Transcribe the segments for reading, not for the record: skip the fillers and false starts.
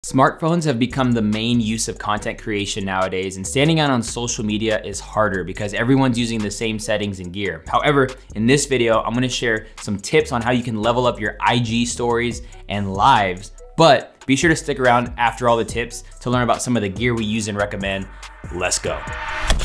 Smartphones have become the main use of content creation nowadays, and standing out on social media is harder because everyone's using the same settings and gear. However, in this video, I'm gonna share some tips on how you can level up your IG stories and lives, but be sure to stick around after all the tips to learn about some of the gear we use and recommend. Let's go.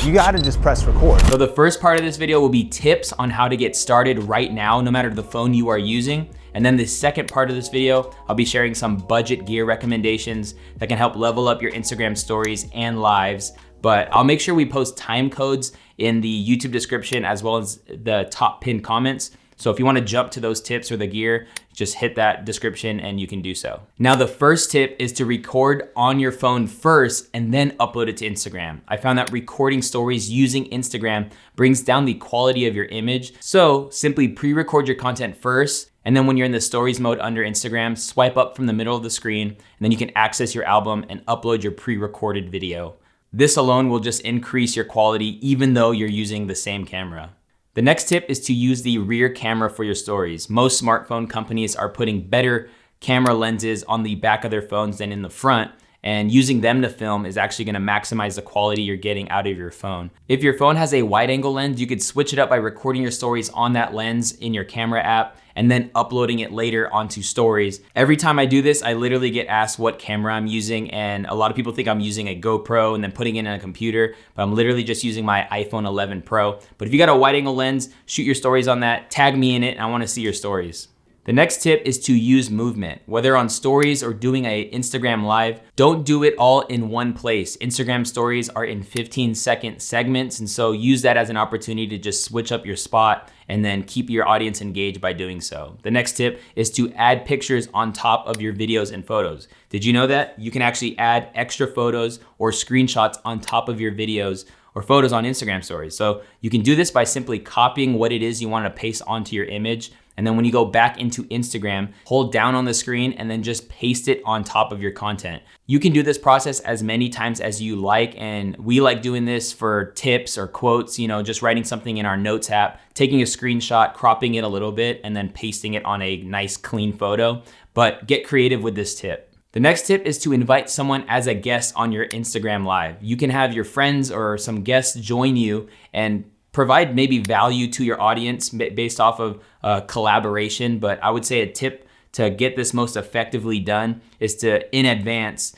You gotta just press record. So the first part of this video will be tips on how to get started right now, no matter the phone you are using. And then the second part of this video, I'll be sharing some budget gear recommendations that can help level up your Instagram stories and lives. But I'll make sure we post time codes in the YouTube description as well as the top pinned comments. So if you wanna jump to those tips or the gear, just hit that description and you can do so. Now the first tip is to record on your phone first and then upload it to Instagram. I found that recording stories using Instagram brings down the quality of your image. So simply pre-record your content first, and then when you're in the stories mode under Instagram, swipe up from the middle of the screen, and then you can access your album and upload your pre-recorded video. This alone will just increase your quality even though you're using the same camera. The next tip is to use the rear camera for your stories. Most smartphone companies are putting better camera lenses on the back of their phones than in the front, and using them to film is actually gonna maximize the quality you're getting out of your phone. If your phone has a wide angle lens, you could switch it up by recording your stories on that lens in your camera app and then uploading it later onto stories. Every time I do this, I literally get asked what camera I'm using, and a lot of people think I'm using a GoPro and then putting it in a computer, but I'm literally just using my iPhone 11 Pro. But if you got a wide angle lens, shoot your stories on that, tag me in it, and I wanna see your stories. The next tip is to use movement. Whether on stories or doing an Instagram live, don't do it all in one place. Instagram stories are in 15-second segments, and so use that as an opportunity to just switch up your spot and then keep your audience engaged by doing so. The next tip is to add pictures on top of your videos and photos. Did you know that? You can actually add extra photos or screenshots on top of your videos or photos on Instagram stories. So you can do this by simply copying what it is you want to paste onto your image. And then when you go back into Instagram, hold down on the screen and then just paste it on top of your content. You can do this process as many times as you like, and we like doing this for tips or quotes, just writing something in our notes app, taking a screenshot, cropping it a little bit, and then pasting it on a nice clean photo. But get creative with this tip. The next tip is to invite someone as a guest on your Instagram live. You can have your friends or some guests join you and provide maybe value to your audience based off of collaboration. But I would say a tip to get this most effectively done is to, in advance,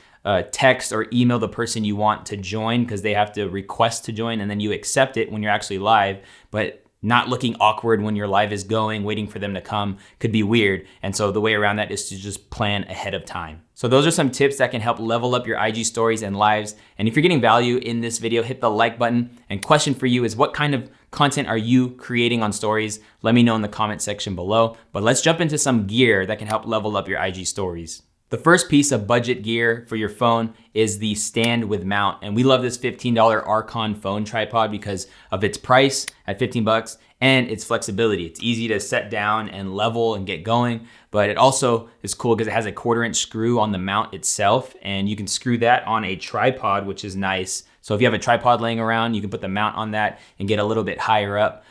text or email the person you want to join, because they have to request to join, and then you accept it when you're actually live. But not looking awkward when your live is going, waiting for them to come could be weird. And so the way around that is to just plan ahead of time. So those are some tips that can help level up your IG stories and lives. And if you're getting value in this video, hit the like button. And question for you is, what kind of content are you creating on stories? Let me know in the comment section below. But let's jump into some gear that can help level up your IG stories. The first piece of budget gear for your phone is the stand with mount. And we love this $15 Arkon phone tripod because of its price at 15 bucks and its flexibility. It's easy to set down and level and get going, but it also is cool because it has a 1/4-inch screw on the mount itself, and you can screw that on a tripod, which is nice. So if you have a tripod laying around, you can put the mount on that and get a little bit higher up.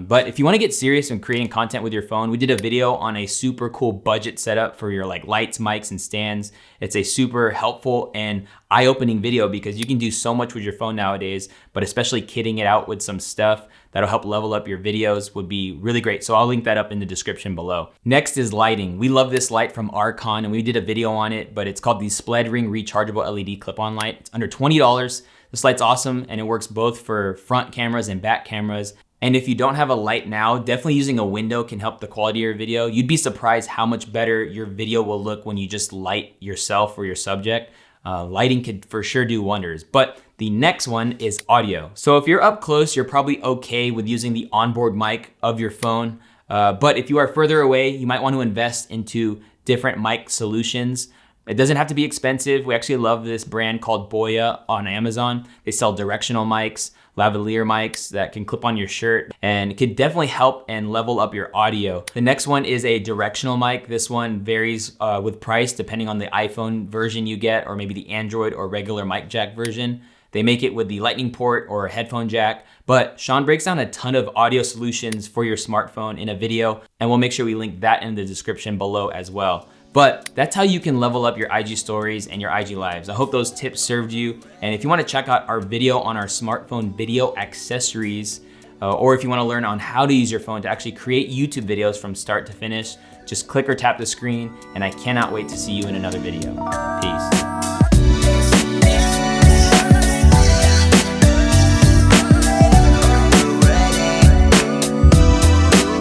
But if you want to get serious in creating content with your phone, we did a video on a super cool budget setup for your lights, mics, and stands. It's a super helpful and eye-opening video because you can do so much with your phone nowadays, but especially kitting it out with some stuff that'll help level up your videos would be really great. So I'll link that up in the description below. Next is lighting. We love this light from Arkon, and we did a video on it, but it's called the SPLEDRING Rechargeable LED Clip-On Light. It's under $20. This light's awesome, and it works both for front cameras and back cameras. And if you don't have a light now, definitely using a window can help the quality of your video. You'd be surprised how much better your video will look when you just light yourself or your subject. Lighting could for sure do wonders. But the next one is audio. So if you're up close, you're probably okay with using the onboard mic of your phone. But if you are further away, you might want to invest into different mic solutions. It doesn't have to be expensive. We actually love this brand called Boya on Amazon. They sell directional mics, lavalier mics that can clip on your shirt, and it could definitely help and level up your audio. The next one is a directional mic. This one varies with price depending on the iPhone version you get, or maybe the Android or regular mic jack version. They make it with the lightning port or a headphone jack, but Sean breaks down a ton of audio solutions for your smartphone in a video, and we'll make sure we link that in the description below as well. But that's how you can level up your IG stories and your IG lives. I hope those tips served you. And if you wanna check out our video on our smartphone video accessories, or if you wanna learn on how to use your phone to actually create YouTube videos from start to finish, just click or tap the screen, and I cannot wait to see you in another video. Peace.